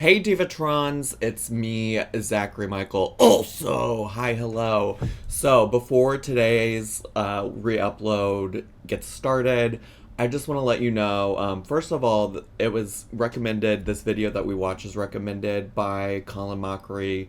Hey Divatrons, it's me, Zachary Michael. Also, hi, hello. So, before today's re-upload gets started, I just want to let you know, first of all, it was recommended, this video that we watch is recommended by Colin Mockery,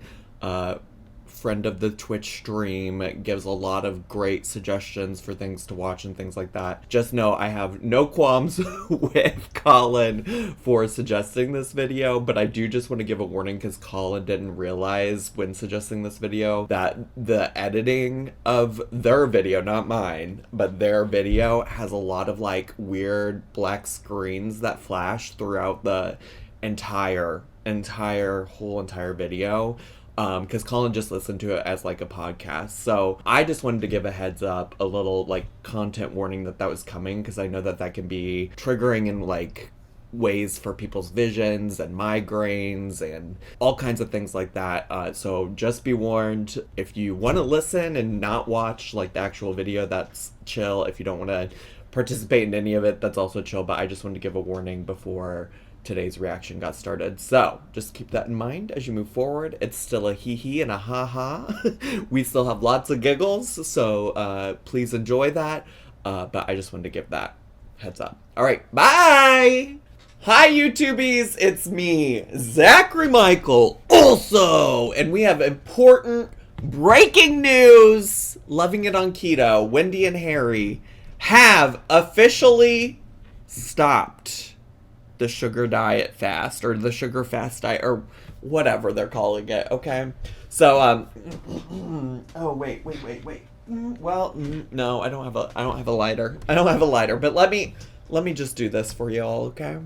friend of the Twitch stream, gives a lot of great suggestions for things to watch and things like that. Just know I have no qualms with Colin for suggesting this video, but I do just want to give a warning because Colin didn't realize when suggesting this video that the editing of their video, not mine, but their video has a lot of like weird black screens that flash throughout the entire video. Because Colin just listened to it as like a podcast. So I just wanted to give a heads up, a little like content warning that was coming, because I know that can be triggering in like ways for people's visions and migraines and all kinds of things like that. So just be warned, if you want to listen and not watch like the actual video, that's chill. If you don't want to participate in any of it, that's also chill. But I just wanted to give a warning before today's reaction got started. So just keep that in mind as you move forward. It's still a hee-hee and a ha-ha. We still have lots of giggles, so please enjoy that. But I just wanted to give that heads up. All right, bye! Hi, YouTubies! It's me, Zachary Michael, also! And we have important breaking news! Loving it on Keto. Wendy and Harry have officially stopped the sugar diet fast, or the sugar fast diet, or whatever they're calling it, okay? So, oh, wait. Well, no, I don't have a lighter. But let me just do this for y'all, okay?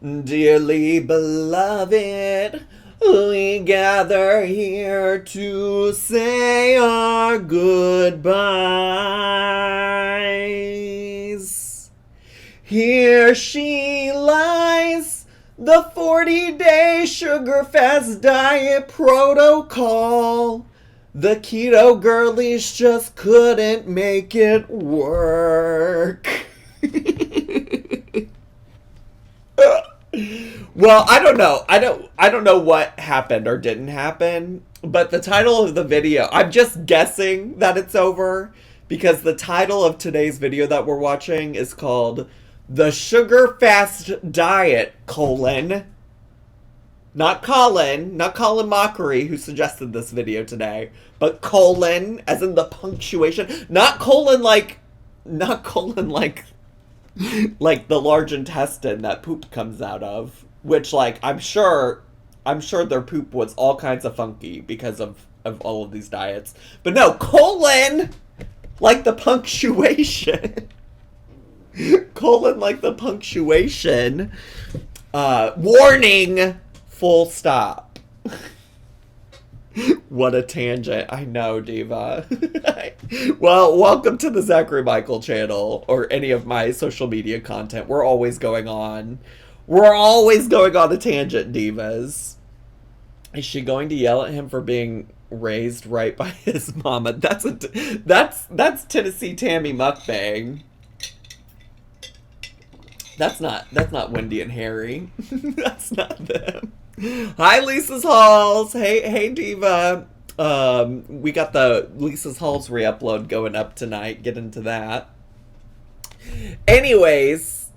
Dearly beloved, we gather here to say our goodbyes. Here she lies, the 40-day sugar fast diet protocol. The keto girlies just couldn't make it work. Well, I don't know. I don't know what happened or didn't happen, but the title of the video, I'm just guessing that it's over, because the title of today's video that we're watching is called The Sugar Fast Diet, not Colin Mockery, who suggested this video today, but colon, as in the punctuation, not colon like the large intestine that poop comes out of, which, like, I'm sure their poop was all kinds of funky because of all of these diets. But no, colon, like the punctuation. Colon like the punctuation. Warning, full stop. What a tangent. I know, Diva. Well, welcome to the Zachary Michael channel, or any of my social media content. We're always going on a tangent, divas. Is she going to yell at him for being raised right by his mama? That's Tennessee Tammy mukbang. That's not Wendy and Harry. That's not them. Hi, Lisa's Halls. Hey, Diva. We got the Lisa's Halls re-upload going up tonight. Get into that. Anyways,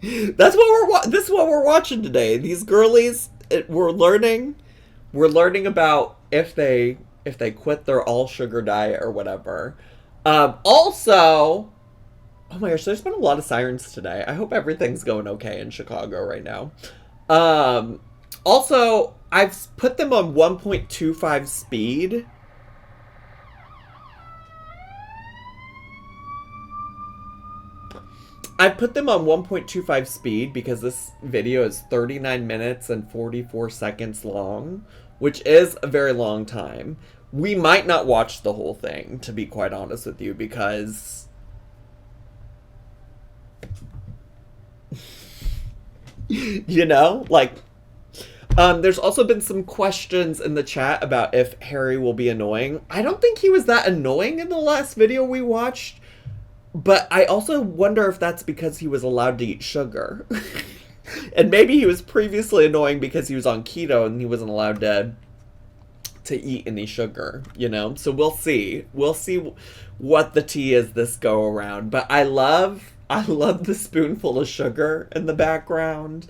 this is what we're watching today. These girlies, we're learning about if they quit their all sugar diet or whatever. Also, oh my gosh, there's been a lot of sirens today. I hope everything's going okay in Chicago right now. Also, I've put them on 1.25 speed. I put them on 1.25 speed because this video is 39 minutes and 44 seconds long, which is a very long time. We might not watch the whole thing, to be quite honest with you, because you know, like, there's also been some questions in the chat about if Harry will be annoying. I don't think he was that annoying in the last video we watched, but I also wonder if that's because he was allowed to eat sugar. And maybe he was previously annoying because he was on keto and he wasn't allowed to eat any sugar, you know? So we'll see. We'll see what the tea is this go around. But I love the spoonful of sugar in the background.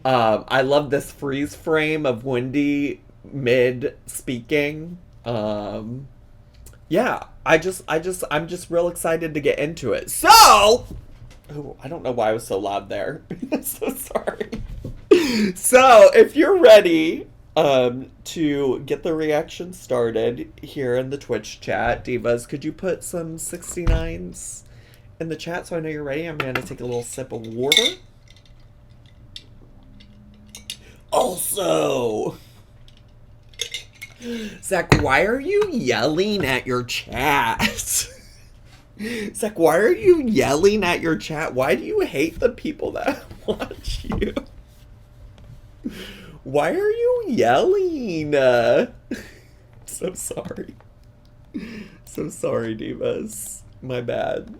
I love this freeze frame of Wendy mid speaking. Yeah, I'm just real excited to get into it. So, oh, I don't know why I was so loud there. I'm so sorry. So, if you're ready to get the reaction started here in the Twitch chat, Divas, could you put some 69s in the chat so I know you're ready? I'm going to take a little sip of water. Also, Zach, why are you yelling at your chat? Zach, why are you yelling at your chat? Why do you hate the people that watch you? Why are you yelling? So sorry. So sorry, Divas. My bad.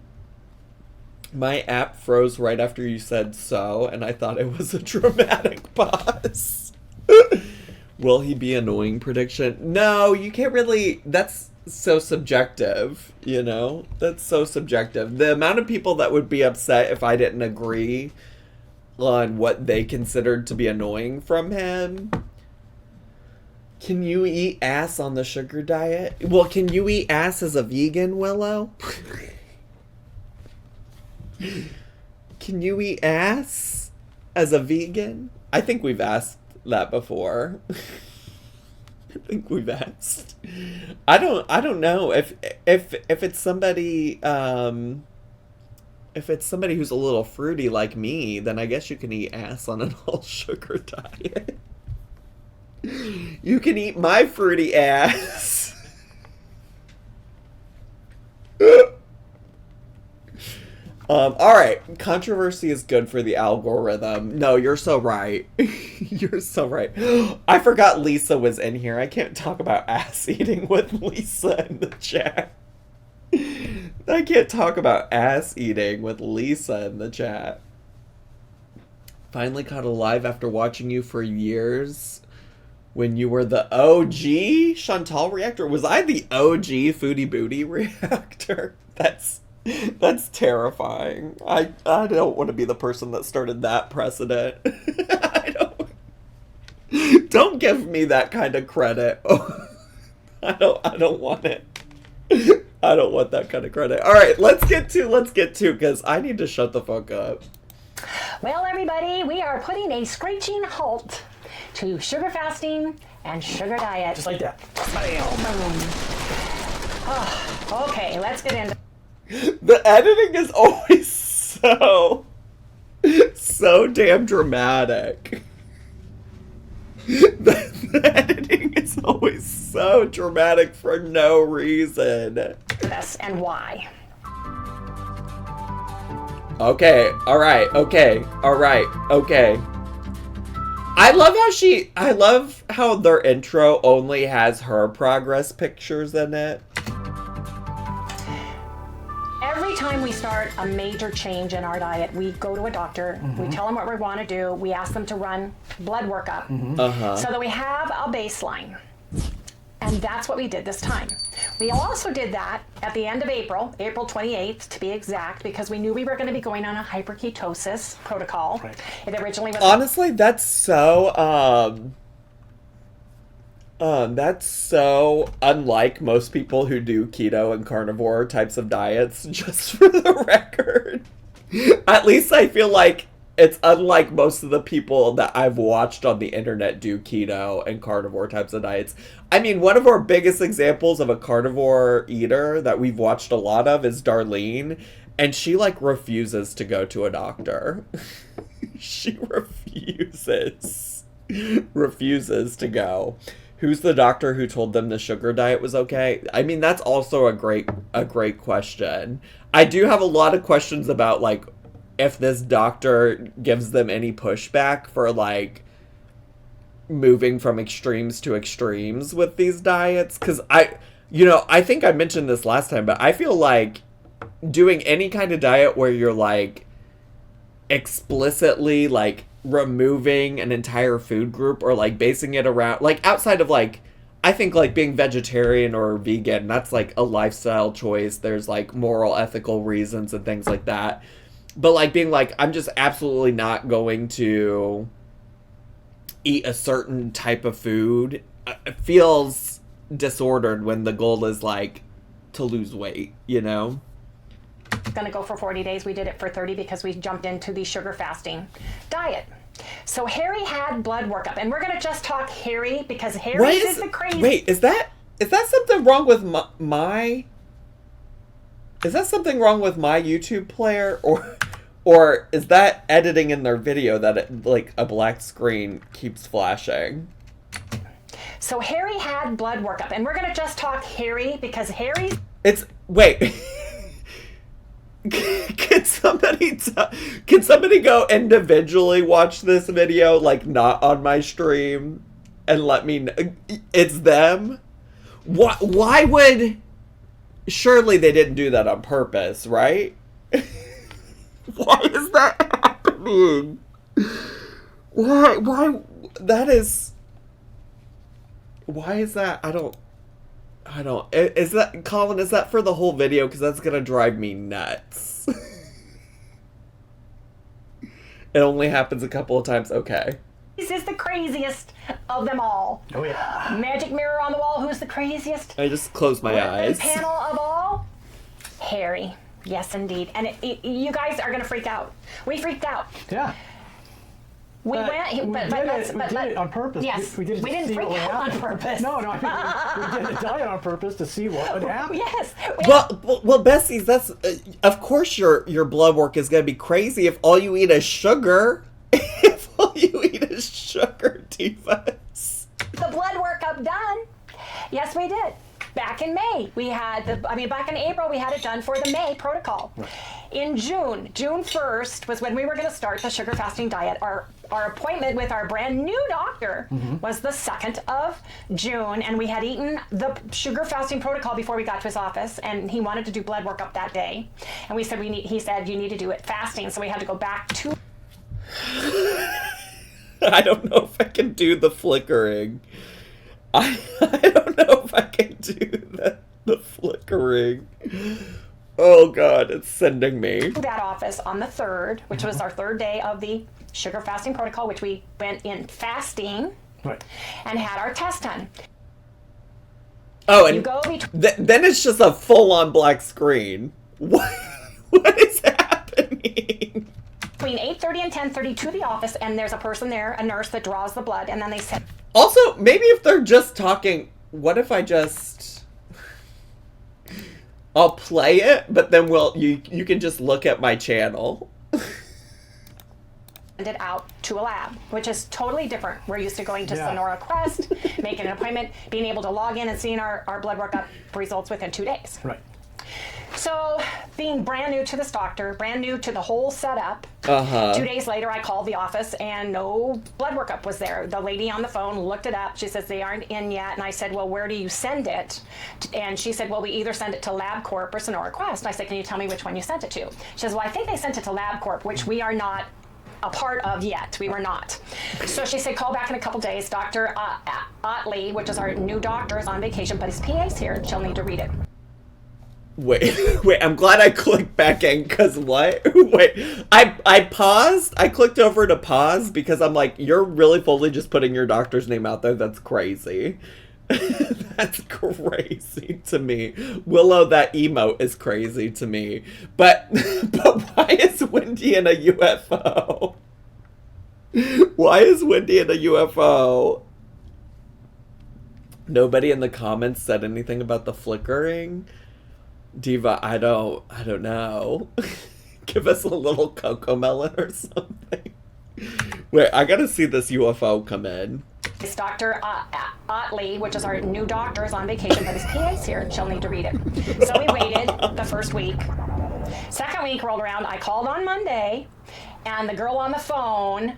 My app froze right after you said so, and I thought it was a dramatic pause. Will he be annoying prediction? No, you can't really... That's so subjective, you know? That's so subjective. The amount of people that would be upset if I didn't agree on what they considered to be annoying from him. Can you eat ass on the sugar diet? Well, can you eat ass as a vegan, Willow? Can you eat ass as a vegan? I think we've asked that before. I think we've asked. I don't know if it's somebody if it's somebody who's a little fruity like me, then I guess you can eat ass on an all sugar diet. You can eat my fruity ass. Alright, controversy is good for the algorithm. No, you're so right. You're so right. I forgot Lisa was in here. I can't talk about ass eating with Lisa in the chat. I can't talk about ass eating with Lisa in the chat. Finally caught alive after watching you for years when you were the OG Chantal reactor. Was I the OG Foodie Booty reactor? That's terrifying. I don't want to be the person that started that precedent. Don't give me that kind of credit. I don't want it. I don't want that kind of credit. All right, let's get to because I need to shut the fuck up. Well, everybody, we are putting a screeching halt to sugar fasting and sugar diet. Just like that. Oh, okay, let's get into. The editing is always so damn dramatic. The editing is always so dramatic for no reason. This and why. Okay, alright, okay. I love how their intro only has her progress pictures in it. Every time we start a major change in our diet, we go to a doctor, we tell them what we want to do, we ask them to run blood workup so that we have a baseline. And that's what we did this time. We also did that at the end of April 28th to be exact, because we knew we were going to be going on a hyperketosis protocol. Right. It originally was. Honestly, that's so unlike most people who do keto and carnivore types of diets, just for the record. At least I feel like it's unlike most of the people that I've watched on the internet do keto and carnivore types of diets. I mean, one of our biggest examples of a carnivore eater that we've watched a lot of is Darlene, and she, like, refuses to go to a doctor. She refuses to go. Who's the doctor who told them the sugar diet was okay? I mean, that's also a great question. I do have a lot of questions about, like, if this doctor gives them any pushback for, like, moving from extremes to extremes with these diets. Because I think I mentioned this last time, but I feel like doing any kind of diet where you're, like, explicitly like removing an entire food group or like basing it around like outside of like I think like being vegetarian or vegan, that's like a lifestyle choice. There's like moral, ethical reasons and things like that. But like being like, I'm just absolutely not going to eat a certain type of food, it feels disordered when the goal is like to lose weight, you know? Gonna go for 40 days. We did it for 30 because we jumped into the sugar fasting diet. So Harry had blood workup, and we're gonna just talk Harry because Harry is the crazy. Wait, is that something wrong with my? Is that something wrong with my YouTube player, or is that editing in their video that it, like a black screen keeps flashing? So Harry had blood workup, and we're gonna just talk Harry because Harry. Wait. Can somebody go individually watch this video, like not on my stream, and let me know? It's them? Why would... Surely they didn't do that on purpose, right? Why is that happening? Why? That is... Why is that? I don't... Is that, Colin, is that for the whole video? Because that's going to drive me nuts. It only happens a couple of times. Okay. This is the craziest of them all. Oh, yeah. Magic mirror on the wall. Who's the craziest? I just closed my eyes. Panel of all? Harry. Yes, indeed. And you guys are going to freak out. We freaked out. Yeah. We went, we did it on purpose. Yes, we didn't freak out on purpose. No, I mean, we did a diet on purpose to see what would happen. Yes. Well, Bessie, that's of course your blood work is gonna be crazy if all you eat is sugar. If all you eat is sugar, divas. The blood workup done. Yes, we did. Back in May, we had back in April, we had it done for the May protocol. Right. In June 1st was when we were going to start the sugar fasting diet. Our appointment with our brand new doctor was the 2nd of June, and we had eaten the sugar fasting protocol before we got to his office, and he wanted to do blood work up that day. And we said, he said, you need to do it fasting, so we had to go back to... I don't know if I can do the flickering. I don't know if I can do the flickering. Oh God, it's sending me. That office on the 3rd, which was our 3rd day of the sugar fasting protocol, which we went in fasting, right, and had our test done. Oh, and then it's just a full-on black screen. What is happening? Between 8:30 and 10:30 to the office, and there's a person there, a nurse that draws the blood, and then they said... Also, maybe if they're just talking, what if I just... I'll play it, but then you can just look at my channel. Send it out to a lab, which is totally different. We're used to going to Sonora Quest, making an appointment, being able to log in and seeing our blood workup results within 2 days. Right. So, being brand new to this doctor, brand new to the whole setup, 2 days later I called the office and no blood workup was there. The lady on the phone looked it up. She says they aren't in yet. And I said, well, where do you send it? And she said, well, we either send it to LabCorp or Sonora Quest. And I said, can you tell me which one you sent it to? She says, well, I think they sent it to LabCorp, which we are not a part of yet. We were not. So she said, call back in a couple days. Dr. Otley, which is our new doctor, is on vacation, but his PA's here and she'll need to read it. Wait, I'm glad I clicked back in, because what? Wait, I paused, I clicked over to pause, because I'm like, you're really fully just putting your doctor's name out there, that's crazy. That's crazy to me. Willow, that emote is crazy to me. But why is Wendy in a UFO? Why is Wendy in a UFO? Nobody in the comments said anything about the flickering? Diva, I don't know. Give us a little cocoa melon or something. Wait, I gotta see this UFO come in. It's Dr. Otley, which is our new doctor, is on vacation, but his PA's here and she'll need to read it. So we waited the first week. Second week rolled around. I called on Monday, and the girl on the phone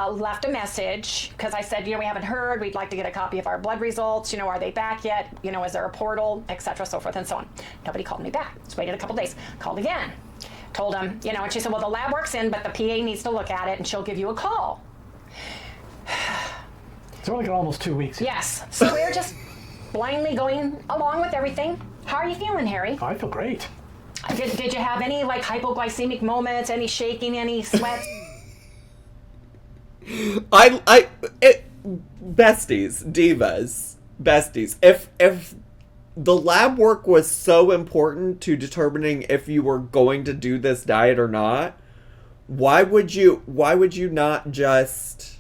left a message, because I said, we haven't heard, we'd like to get a copy of our blood results, are they back yet, is there a portal, etc., so forth and so on. Nobody called me back. Just waited a couple days, called again. told him, and she said, well, the lab work's in, but the PA needs to look at it and she'll give you a call. It's only got almost 2 weeks. Yes. So we're just blindly going along with everything. How are you feeling, Harry? I feel great. Did you have any like hypoglycemic moments, any shaking, any sweat? Besties, besties. If the lab work was so important to determining if you were going to do this diet or not, why would you not just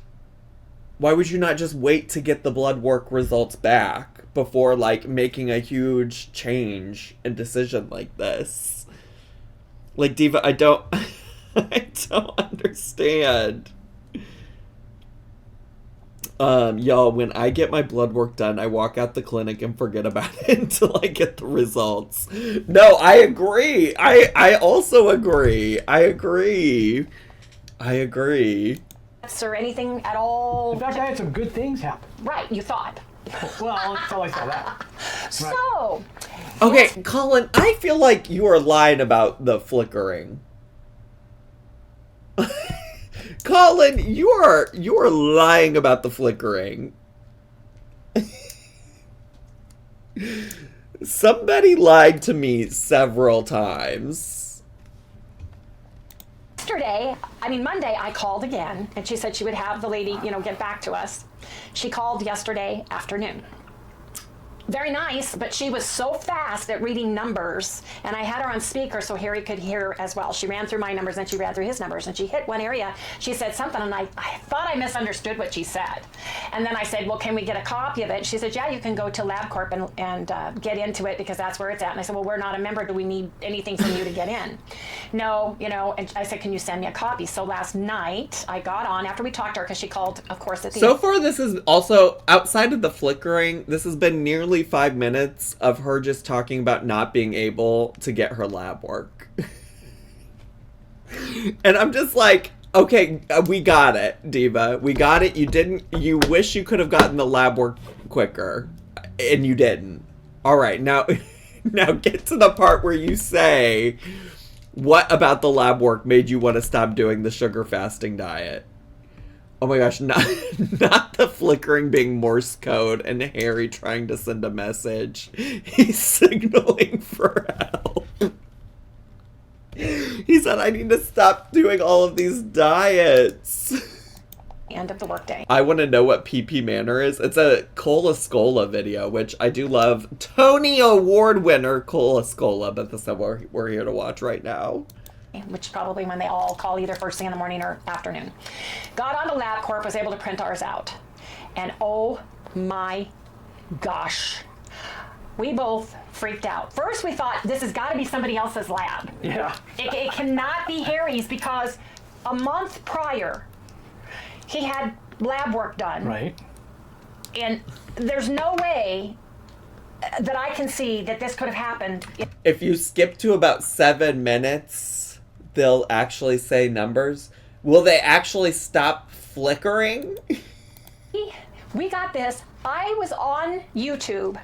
wait to get the blood work results back before like making a huge change and decision like this? Like, Diva, I don't understand. Y'all, when I get my blood work done, I walk out the clinic and forget about it until I get the results. No, I agree. I also agree. I agree. Or anything at all? In fact, I had some good things happen. Right, you thought. Well, until I saw that. So. Okay, yes. Colin, I feel like you are lying about the flickering. Colin, you are lying about the flickering. Somebody lied to me several times. Monday, I called again, and she said she would have the lady, get back to us. She called yesterday afternoon. Very nice, but she was so fast at reading numbers, and I had her on speaker so Harry could hear as well. She ran through my numbers, and she ran through his numbers, and she hit one area. She said something, and I thought I misunderstood what she said. And then I said, well, can we get a copy of it? She said, yeah, you can go to LabCorp and get into it because that's where it's at. And I said, well, we're not a member. Do we need anything from you to get in? No, and I said, can you send me a copy? So last night, I got on after we talked to her because she called, of course, at the So far, this is also, outside of the flickering, this has been nearly 5 minutes of her just talking about not being able to get her lab work. And I'm just like, okay, we got it, Diva. We got it. You wish you could have gotten the lab work quicker, and you didn't. All right, now get to the part where you say, what about the lab work made you want to stop doing the sugar fasting diet? Oh my gosh, not the flickering being Morse code and Harry trying to send a message. He's signaling for help. He said, I need to stop doing all of these diets. end of the workday. I want to know what PP Manor is. It's a Cola Scola video, which I do love. Tony Award winner Cola Scola, but that's what we're here to watch right now. Which is probably when they all call either first thing in the morning or afternoon. Got onto LabCorp, was able to print ours out. And oh my gosh, we both freaked out. First we thought this has got to be somebody else's lab. Yeah. It cannot be Harry's because a month prior he had lab work done. Right. And there's no way that I can see that this could have happened. If you skip to about 7 minutes, they'll actually say numbers. Will they actually stop flickering? We got this. I was on YouTube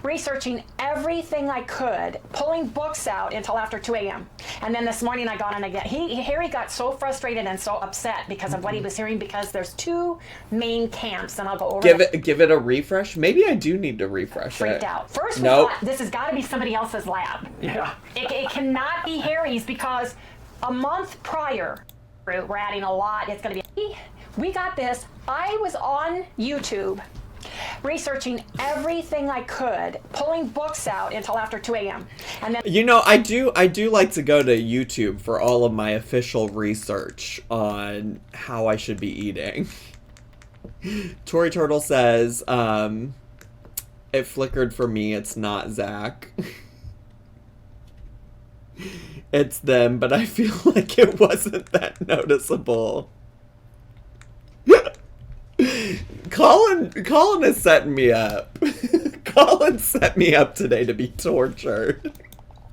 researching everything I could, pulling books out until after 2 a.m. And then this morning I got on again. Harry got so frustrated and so upset because of what he was hearing, because there's 2 main camps, and I'll go over Give it a refresh. Maybe I do need to refresh it. Freaked out. First we thought this has got to be somebody else's lab. Yeah. It cannot be Harry's because a month prior, we're adding a lot. It's going to be. We got this. I was on YouTube researching everything I could, pulling books out until after 2 a.m. And then I do like to go to YouTube for all of my official research on how I should be eating. Tori Turtle says, it flickered for me, it's not Zach. It's them, but I feel like it wasn't that noticeable. Colin is setting me up. Colin set me up today to be tortured.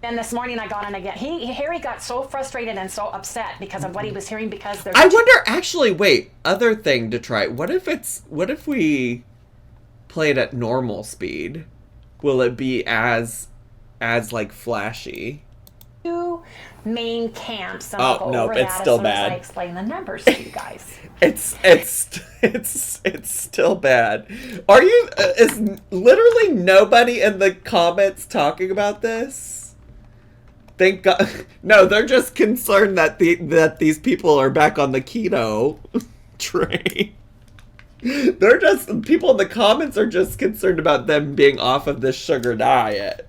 And this morning I got on again. Harry got so frustrated and so upset because of what he was hearing, because there's. I wonder. Actually, wait. Other thing to try. What if we play it at normal speed? Will it be as like flashy? two main camps. And I'll go no, over it's that still as soon as bad. I explain the numbers to you guys. It's still bad. Are you? Is literally nobody in the comments talking about this? Thank God. No, they're just concerned that that these people are back on the keto train. They're just, people in the comments are just concerned about them being off of this sugar diet.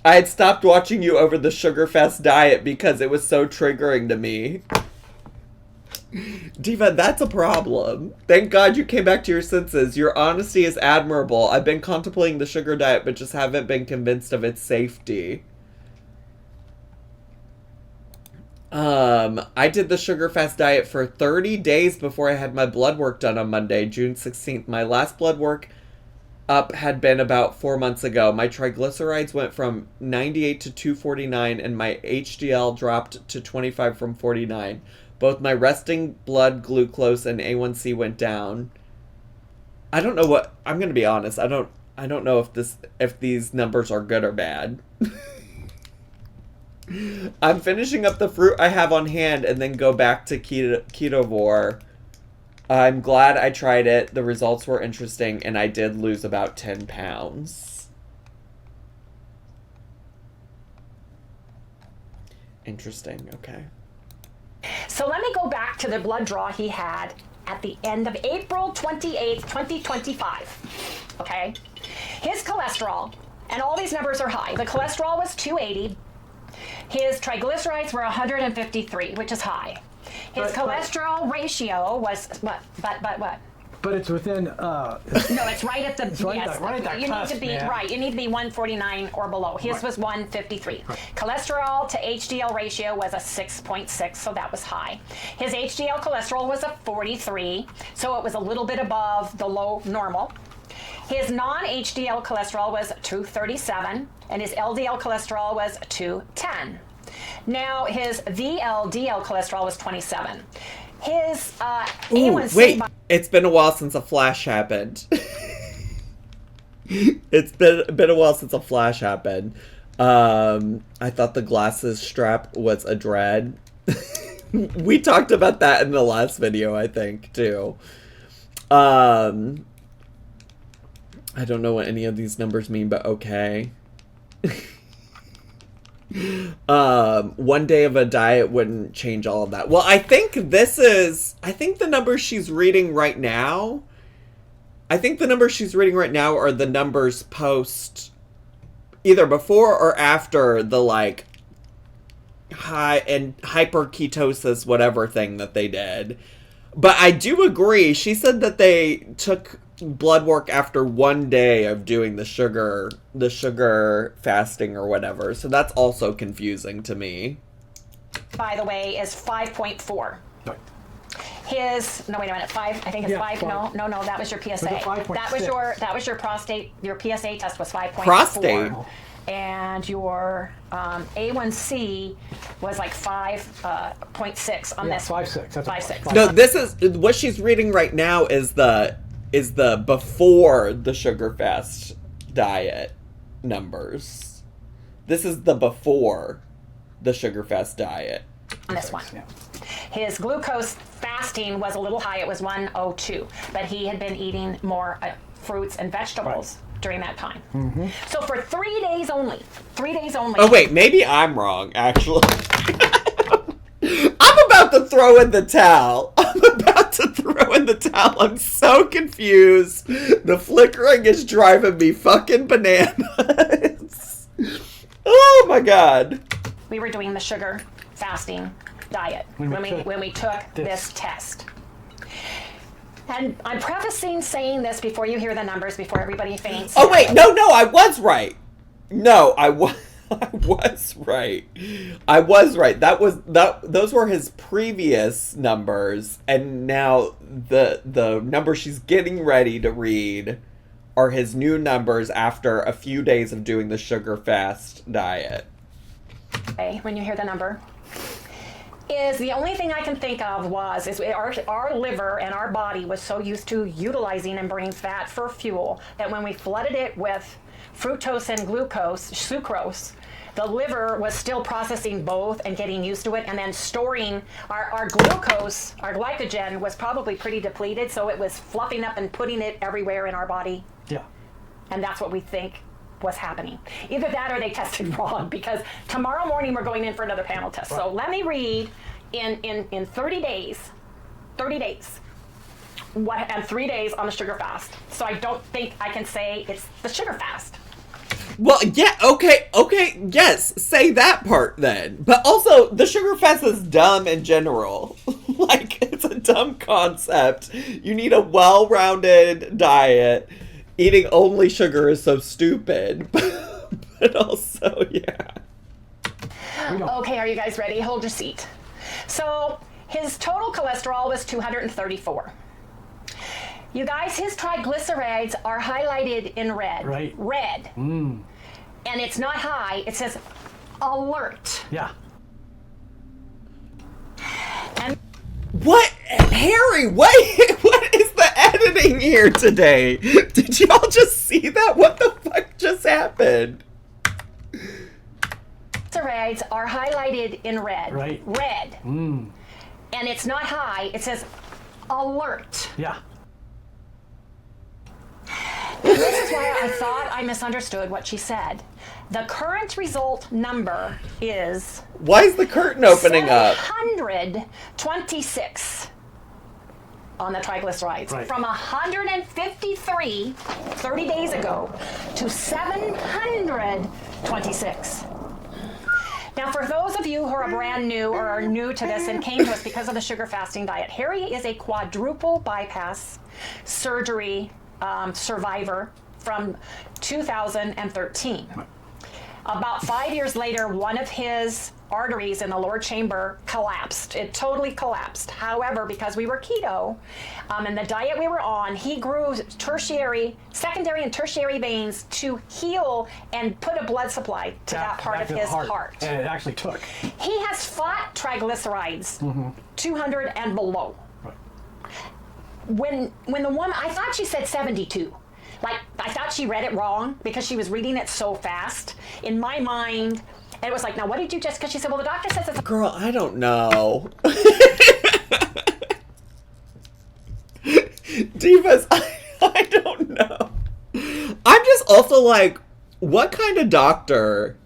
I had stopped watching you over the sugar fast diet because it was so triggering to me. Diva, that's a problem. Thank God you came back to your senses. Your honesty is admirable. I've been contemplating the sugar diet, but just haven't been convinced of its safety. I did the sugar fast diet for 30 days before I had my blood work done on Monday, June 16th. My last blood work up had been about 4 months ago. My triglycerides went from 98 to 249, and my HDL dropped to 25 from 49. Both my resting blood glucose and A1C went down. I don't know what, I'm going to be honest. I don't know if these numbers are good or bad. I'm finishing up the fruit I have on hand and then go back to ketovore. I'm glad I tried it. The results were interesting, and I did lose about 10 pounds. Interesting, okay. So let me go back to the blood draw he had at the end of April 28th, 2025. Okay? His cholesterol, and all these numbers are high. The cholesterol was 280. His triglycerides were 153, which is high. His cholesterol ratio was what? But it's within. No, it's right at the. Yes, right at that you cusp, need to be man. right. You need to be 149 or below. His Right. was 153. Right. Cholesterol to HDL ratio was a 6.6, so that was high. His HDL cholesterol was a 43, so it was a little bit above the low normal. His non-HDL cholesterol was 237, and his LDL cholesterol was 210. Now, his VLDL cholesterol was 27. His A1C... Wait, it's been a while since a flash happened. It's been a while since a flash happened. I thought the glasses strap was a dread. We talked about that in the last video, I think, too. I don't know what any of these numbers mean, but okay. One day of a diet wouldn't change all of that. Well, I think the numbers she's reading right now, are the numbers post, either before or after the, like, high and hyperketosis whatever thing that they did. But I do agree, she said that they took blood work after 1 day of doing the sugar fasting or whatever. So that's also confusing to me. by the way, is 5.4. Right. His, no, wait a minute, 5, I think it's Yeah, 5, five. no, that was your PSA. Was it 5.6? That was your prostate, your PSA test was 5.4. Prostate? And your A1C was like 5.6 on this one. 5.6. That's 5.6. No, this is what she's reading right now is the before the sugar fast diet numbers. This is the before the sugar fast diet. On this one. Yeah. His glucose fasting was a little high. It was 102, but he had been eating more fruits and vegetables during that time. Mm-hmm. So for 3 days only. Oh wait, maybe I'm wrong, actually. I'm about to throw in the towel. I'm so confused. The flickering is driving me fucking bananas. Oh my god. We were doing the sugar fasting diet when we took this test. And I'm prefacing saying this before you hear the numbers, before everybody faints. Oh wait, no, I was right. No, I was right. Those were his previous numbers, and now the numbers she's getting ready to read are his new numbers after a few days of doing the sugar fast diet. Okay, when you hear the number. is the only thing I can think of is our liver and our body was so used to utilizing and burning fat for fuel that when we flooded it with fructose and sucrose, the liver was still processing both and getting used to it, and then storing our glucose, our glycogen was probably pretty depleted, so it was fluffing up and putting it everywhere in our body. Yeah. And that's what we think was happening. Either that or they tested wrong, because tomorrow morning we're going in for another panel test. Right. So let me read in 30 days, and 3 days on the sugar fast. So I don't think I can say it's the sugar fast. Well, yeah, okay, yes, say that part then. But also, the sugar fast is dumb in general. Like, it's a dumb concept. You need a well-rounded diet. Eating only sugar is so stupid. But also, yeah. Okay, are you guys ready? Hold your seat. So, his total cholesterol was 234. You guys, his triglycerides are highlighted in red. Right. Red. And it's not high. It says alert. Yeah. And what? Harry, what is the editing here today? Did y'all just see that? What the fuck just happened? triglycerides are highlighted in red. Right. Red. And it's not high. It says alert. Yeah. This is why I thought I misunderstood what she said. The current result number is... Why is the curtain opening up? 726 on the triglycerides. Right. From 153 30 days ago to 726. Now, for those of you who are brand new or are new to this and came to us because of the sugar fasting diet, Harry is a quadruple bypass surgery survivor from 2013. About 5 years later, one of his arteries in the lower chamber collapsed. It totally collapsed. However, because we were keto and the diet we were on, he grew secondary and tertiary veins to heal and put a blood supply to that part of his heart. And it actually took. He has fought triglycerides 200 and below. Right. When the woman, I thought she said 72. Like, I thought she read it wrong because she was reading it so fast. In my mind, and it was like, now what did you just, because she said, well, the doctor says it's... Girl, I don't know. Divas, I don't know. I'm just also like, what kind of doctor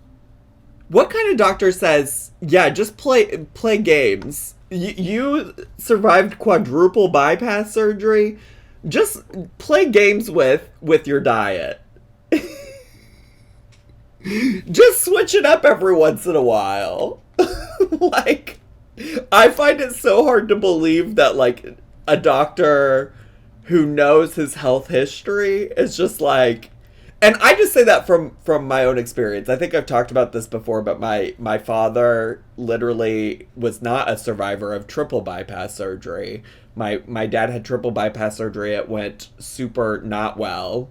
says, yeah, just play games. You survived quadruple bypass surgery. Just play games with your diet. Just switch it up every once in a while. Like, I find it so hard to believe that, like, a doctor who knows his health history is just like... And I just say that from my own experience. I think I've talked about this before, but my father literally was not a survivor of triple bypass surgery. My dad had triple bypass surgery. It went super not well.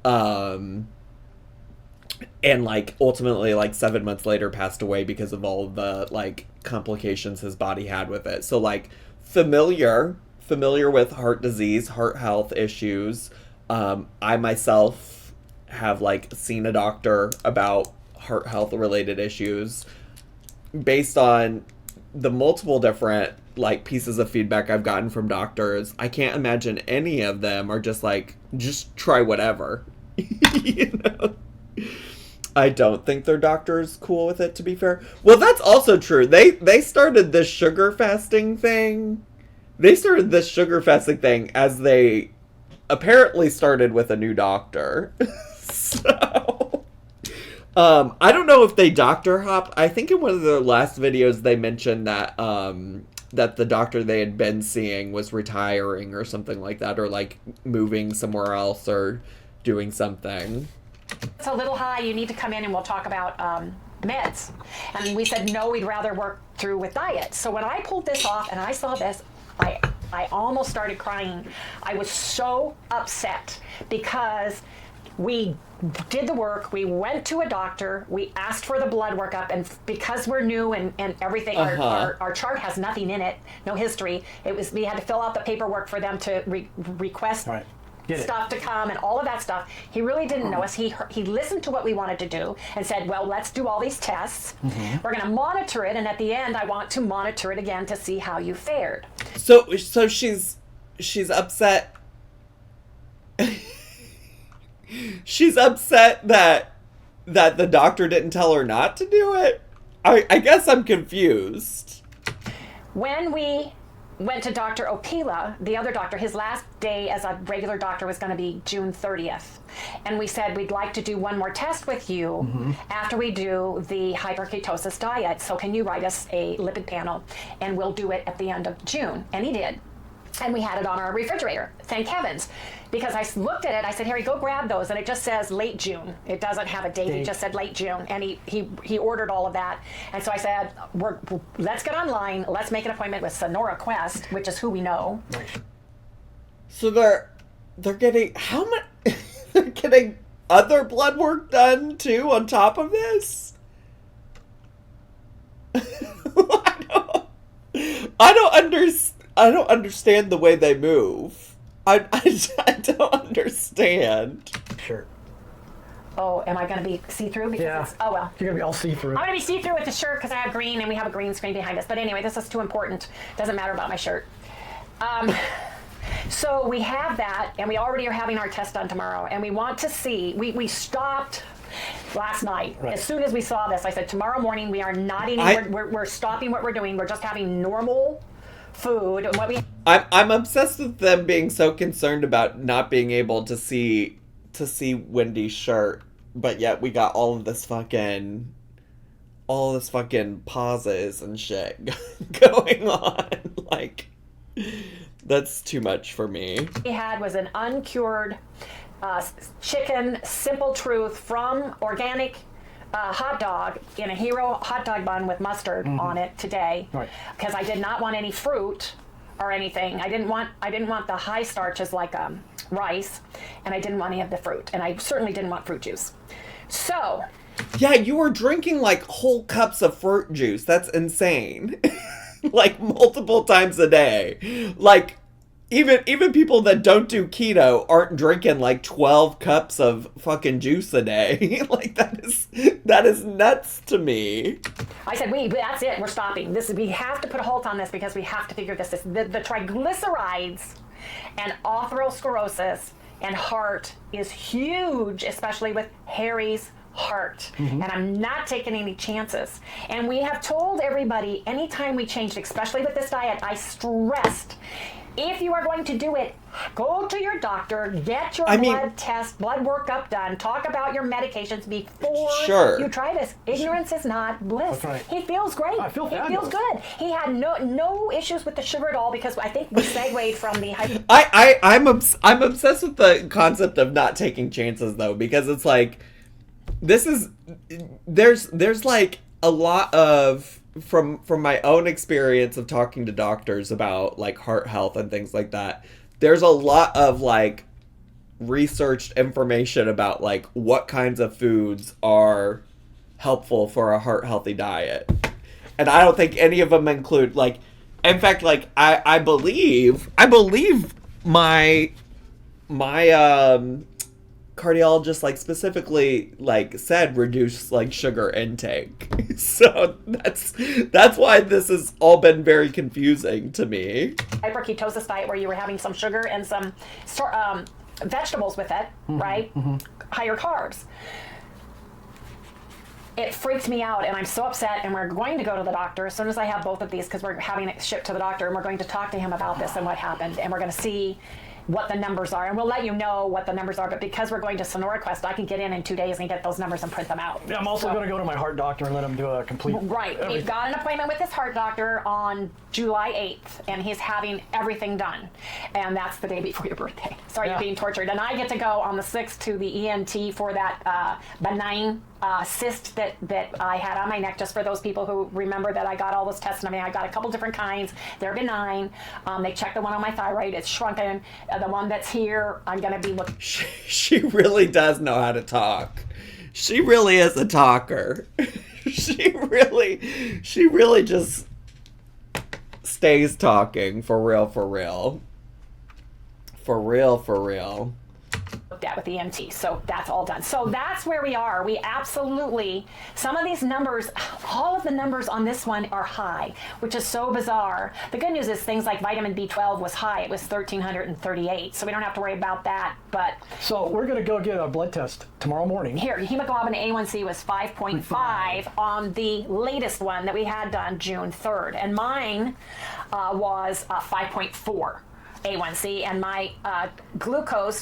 And, like, ultimately, like, 7 months later passed away because of all of the, like, complications his body had with it. So, like, familiar with heart disease, heart health issues. I myself have, like, seen a doctor about heart health related issues. Based on the multiple different, like, pieces of feedback I've gotten from doctors, I can't imagine any of them are just like, just try whatever. You know? I don't think their doctor's cool with it, to be fair. Well, that's also true. They started this sugar fasting thing. They started this sugar fasting thing as they apparently started with a new doctor. So, I don't know if they doctor hopped. I think in one of their last videos they mentioned that that the doctor they had been seeing was retiring or something like that, or like moving somewhere else or doing something. It's a little high. You need to come in and we'll talk about meds. And we said, no, we'd rather work through with diet. So when I pulled this off and I saw this, I almost started crying. I was so upset because We did the work. We went to a doctor. We asked for the blood workup, and because we're new and everything, our chart has nothing in it, no history. We had to fill out the paperwork for them to request stuff to come and all of that stuff. He really didn't know us. He listened to what we wanted to do and said, well, let's do all these tests. We're going to monitor it, and at the end, I want to monitor it again to see how you fared. So she's upset. She's upset that the doctor didn't tell her not to do it. I guess I'm confused. When we went to Dr. Opila, the other doctor, his last day as a regular doctor was going to be June 30th. And we said, we'd like to do one more test with you after we do the hyperketosis diet. So can you write us a lipid panel? And we'll do it at the end of June. And he did. And we had it on our refrigerator, thank heavens. Because I looked at it, I said, Harry, go grab those. And it just says late June. It doesn't have a date. It just said late June. And he ordered all of that. And so I said, let's get online. Let's make an appointment with Sonora Quest, which is who we know. So they're getting, how much? They're getting other blood work done, too, on top of this? I don't understand the way they move. I don't understand. Sure. Oh, am I going to be see-through? Because oh, well. You're going to be all see-through. I'm going to be see-through with the shirt because I have green and we have a green screen behind us. But anyway, this is too important. Doesn't matter about my shirt. So we have that, and we already are having our test done tomorrow. And we want to see, we stopped last night. Right. As soon as we saw this, I said, tomorrow morning we are not eating, we're stopping what we're doing. We're just having normal food. And I'm obsessed with them being so concerned about not being able to see Wendy's shirt, but yet we got all this fucking pauses and shit going on. Like, that's too much for me. We had was an uncured chicken Simple Truth from organic hot dog in a Hero hot dog bun with mustard on it today, because I did not want any fruit or anything. I didn't want the high starches like rice, and I didn't want any of the fruit, and I certainly didn't want fruit juice. So yeah, you were drinking like whole cups of fruit juice. That's insane. Like multiple times a day. Like even people that don't do keto aren't drinking like 12 cups of fucking juice a day. Like that is nuts to me. I said, that's it. We're stopping. We have to put a halt on this because we have to figure this. The triglycerides and atherosclerosis and heart is huge, especially with Harry's heart. And I'm not taking any chances. And we have told everybody anytime we changed, especially with this diet, I stressed, if you are going to do it, go to your doctor, get your blood workup done, talk about your medications before you try this. Ignorance is not bliss. That's right. He feels great. I feel fabulous. He feels good. He had no issues with the sugar at all, because I think we segued from the I'm obsessed with the concept of not taking chances, though, because it's like there's like a lot of from my own experience of talking to doctors about like heart health and things like that, there's a lot of like researched information about like what kinds of foods are helpful for a heart healthy diet, and I don't think any of them include, like, in fact, like I believe my cardiologist like specifically like said reduce like sugar intake. So that's why this has all been very confusing to me. Hyperketosis diet where you were having some sugar and some vegetables with it, right? Higher carbs. It freaks me out, and I'm so upset, and we're going to go to the doctor as soon as I have both of these, because we're having it shipped to the doctor, and we're going to talk to him about this and what happened, and we're going to see what the numbers are, and we'll let you know what the numbers are. But because we're going to Sonora Quest, I can get in 2 days and get those numbers and print them out. Yeah, I'm also going to go to my heart doctor and let him do a complete... Right. everything. We've got an appointment with his heart doctor on July 8th, and he's having everything done. And that's the day before your birthday. Sorry, you're being tortured. And I get to go on the 6th to the ENT for that benign cyst that I had on my neck, just for those people who remember that I got all those tests. I mean, I got a couple different kinds. They're benign. They checked the one on my thyroid. It's shrunken. the one that's here, I'm going to be looking. She really does know how to talk. She really is a talker. She really just stays talking for real. For real. At with the EMT. So that's all done. So that's where we are. We absolutely, some of these numbers, all of the numbers on this one are high, which is so bizarre. The good news is things like vitamin B12 was high. It was 1,338. So we don't have to worry about that. But so we're going to go get a blood test tomorrow morning. Here, hemoglobin A1C was 5.5 on the latest one that we had done June 3rd. And mine was 5.4. A1C, and my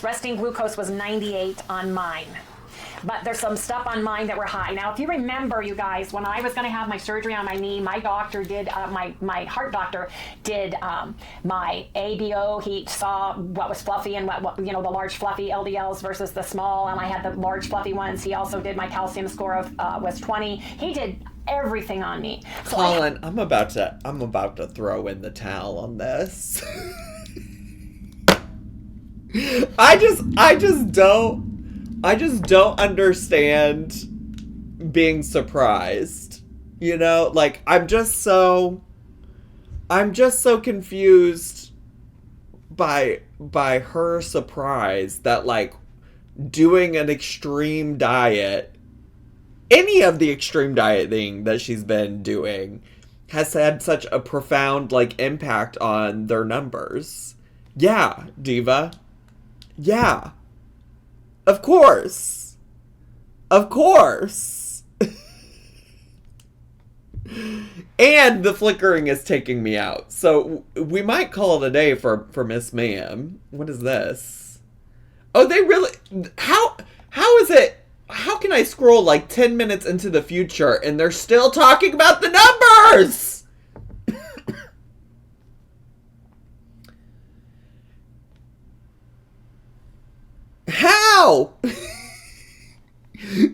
resting glucose was 98 on mine. But there's some stuff on mine that were high. Now, if you remember, you guys, when I was going to have my surgery on my knee, my doctor did, my heart doctor did my ABO. He saw what was fluffy and what the large fluffy LDLs versus the small, and I had the large fluffy ones. He also did my calcium score of was 20. He did everything on me. So Colin, I'm about to throw in the towel on this. I just don't understand being surprised. You know, like I'm just so confused by her surprise that like doing an extreme diet, any of the extreme dieting that she's been doing, has had such a profound like impact on their numbers. Yeah, Diva. Yeah. Of course. And the flickering is taking me out. So we might call it a day for Miss Ma'am. What is this? Oh, they really... How is it... How can I scroll like 10 minutes into the future and they're still talking about the numbers? How?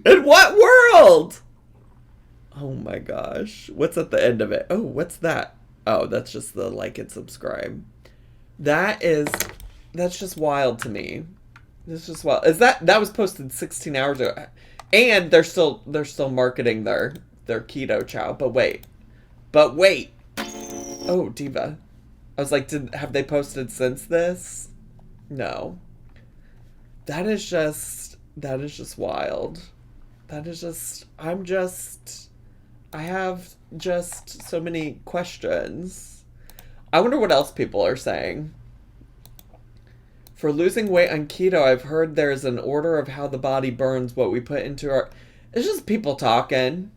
In what world? Oh my gosh. What's at the end of it? Oh, what's that? Oh, that's just the like and subscribe. That's just wild to me. That's just wild. That was posted 16 hours ago. And they're still marketing their keto chow. But wait. Oh, Diva. I was like, have they posted since this? No. That is just wild. I have just so many questions. I wonder what else people are saying. For losing weight on keto, I've heard there's an order of how the body burns what we put into our... It's just people talking.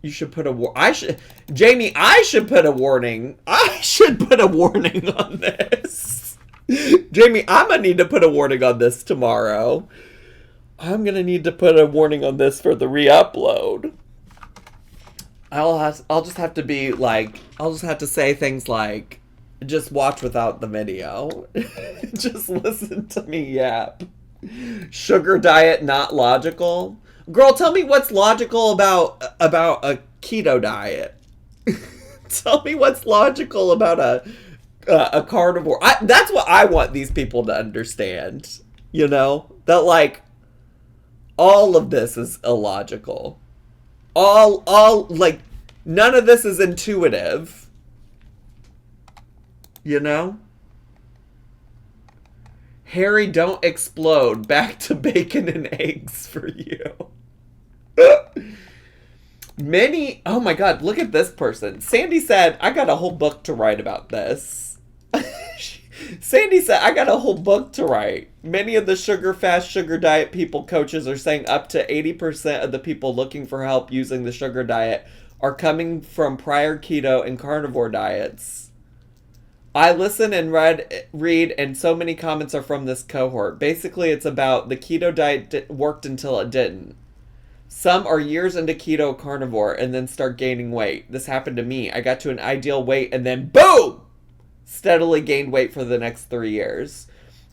You should put Jamie, I should put a warning. I should put a warning on this. Jamie, I'm going to need to put a warning on this tomorrow. I'm going to need to put a warning on this for the re-upload. I'll just have to be like, I'll just have to say things like, just watch without the video. Just listen to me yap. Sugar diet not logical. Girl, tell me what's logical about a keto diet. Tell me what's logical about a carnivore. That's what I want these people to understand. You know? That, like, all of this is illogical. Like, none of this is intuitive. You know? Harry, don't explode. Back to bacon and eggs for you. Oh my god, look at this person. Sandy said, I got a whole book to write about this. Sandy said, I got a whole book to write. Many of the sugar fast, sugar diet people coaches are saying up to 80% of the people looking for help using the sugar diet are coming from prior keto and carnivore diets. I listen and read, and so many comments are from this cohort. Basically, it's about the keto diet worked until it didn't. Some are years into keto carnivore and then start gaining weight. This happened to me. I got to an ideal weight and then boom! Steadily gained weight for the next 3 years.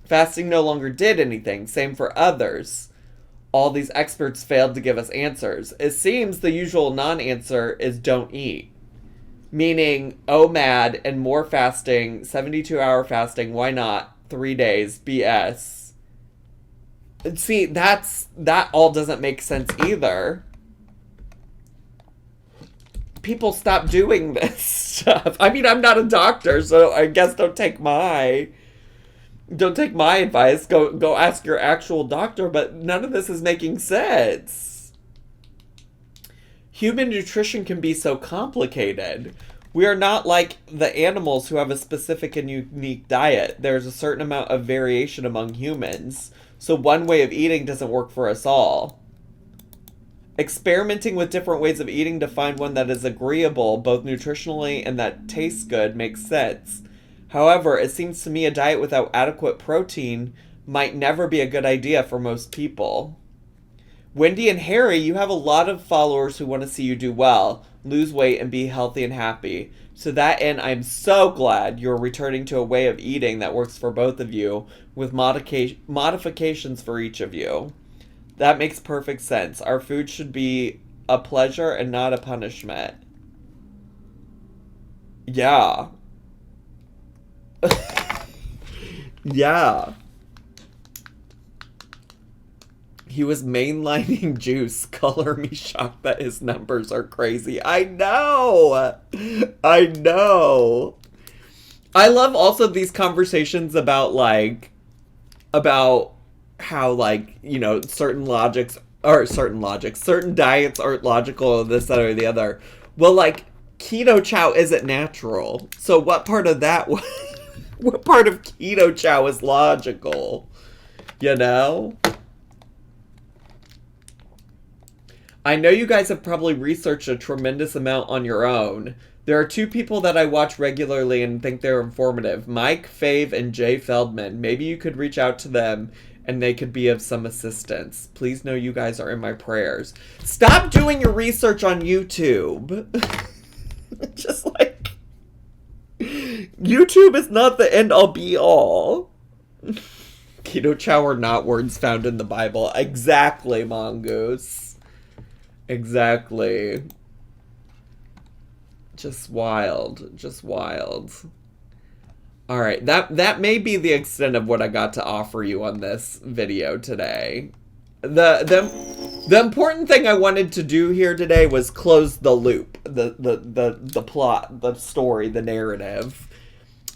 Fasting no longer did anything. Same for others. All these experts failed to give us answers. It seems the usual non-answer is don't eat. Meaning, OMAD and more fasting, 72-hour fasting, why not? 3 days, BS. See, that all doesn't make sense either. People stop doing this stuff. I mean, I'm not a doctor, so I guess don't take my advice. Go ask your actual doctor, but none of this is making sense. Human nutrition can be so complicated. We are not like the animals who have a specific and unique diet. There's a certain amount of variation among humans, so one way of eating doesn't work for us all. Experimenting with different ways of eating to find one that is agreeable, both nutritionally and that tastes good, makes sense. However, it seems to me a diet without adequate protein might never be a good idea for most people. Wendy and Harry, you have a lot of followers who want to see you do well, lose weight, and be healthy and happy. To that end, I'm so glad you're returning to a way of eating that works for both of you, with modifications for each of you. That makes perfect sense. Our food should be a pleasure and not a punishment. Yeah. Yeah. He was mainlining juice. Color me shocked that his numbers are crazy. I know. I know. I love also these conversations about how, like, you know, certain diets aren't logical, this, that, or the other. Well, like, keto chow isn't natural. So what part of that, what part of keto chow is logical? You know? I know you guys have probably researched a tremendous amount on your own. There are 2 people that I watch regularly and think they're informative. Mike, Fave, and Jay Feldman. Maybe you could reach out to them and they could be of some assistance. Please know you guys are in my prayers. Stop doing your research on YouTube. Just like, YouTube is not the end all be all. Keto chow are not words found in the Bible. Exactly, Mongoose. Exactly. Just wild. Just wild. Alright, that may be the extent of what I got to offer you on this video today. The important thing I wanted to do here today was close the loop. The plot, the story, the narrative.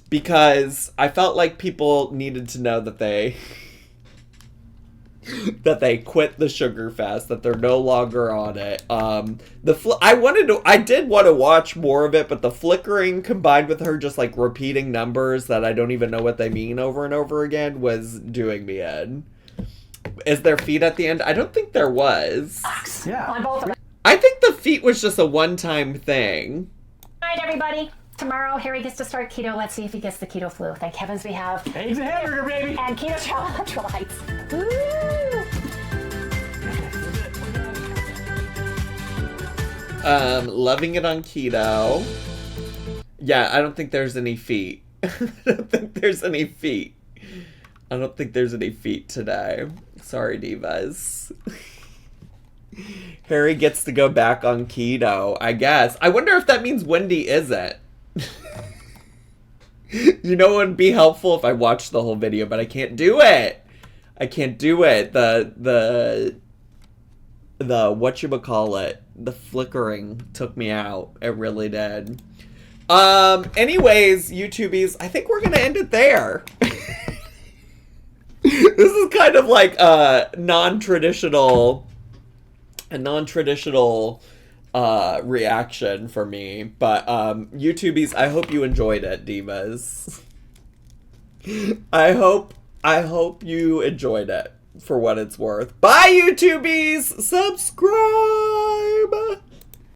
Because I felt like people needed to know that they quit the sugar fast, that they're no longer on it. I did want to watch more of it, but the flickering combined with her just like repeating numbers that I don't even know what they mean over and over again was doing me in. Is there feet at the end? I don't think there was. Yeah. On both of them. I think the feet was just a one-time thing. All right, everybody. Tomorrow, Harry gets to start keto. Let's see if he gets the keto flu. Thank heavens we have. Eggs and hamburger, baby. And keto chow electrolytes. Woo! Loving it on keto. Yeah, I don't think there's any feet. I don't think there's any feet. I don't think there's any feet today. Sorry, divas. Harry gets to go back on keto, I guess. I wonder if that means Wendy isn't. You know, it would be helpful if I watched the whole video, but I can't do it. I can't do it. The whatchamacallit, the flickering took me out. It really did. Anyways, YouTubies, I think we're gonna end it there. This is kind of like a non-traditional reaction for me, but YouTubies, I hope you enjoyed it, divas. I hope you enjoyed it for what it's worth. Bye, YouTubies! Subscribe!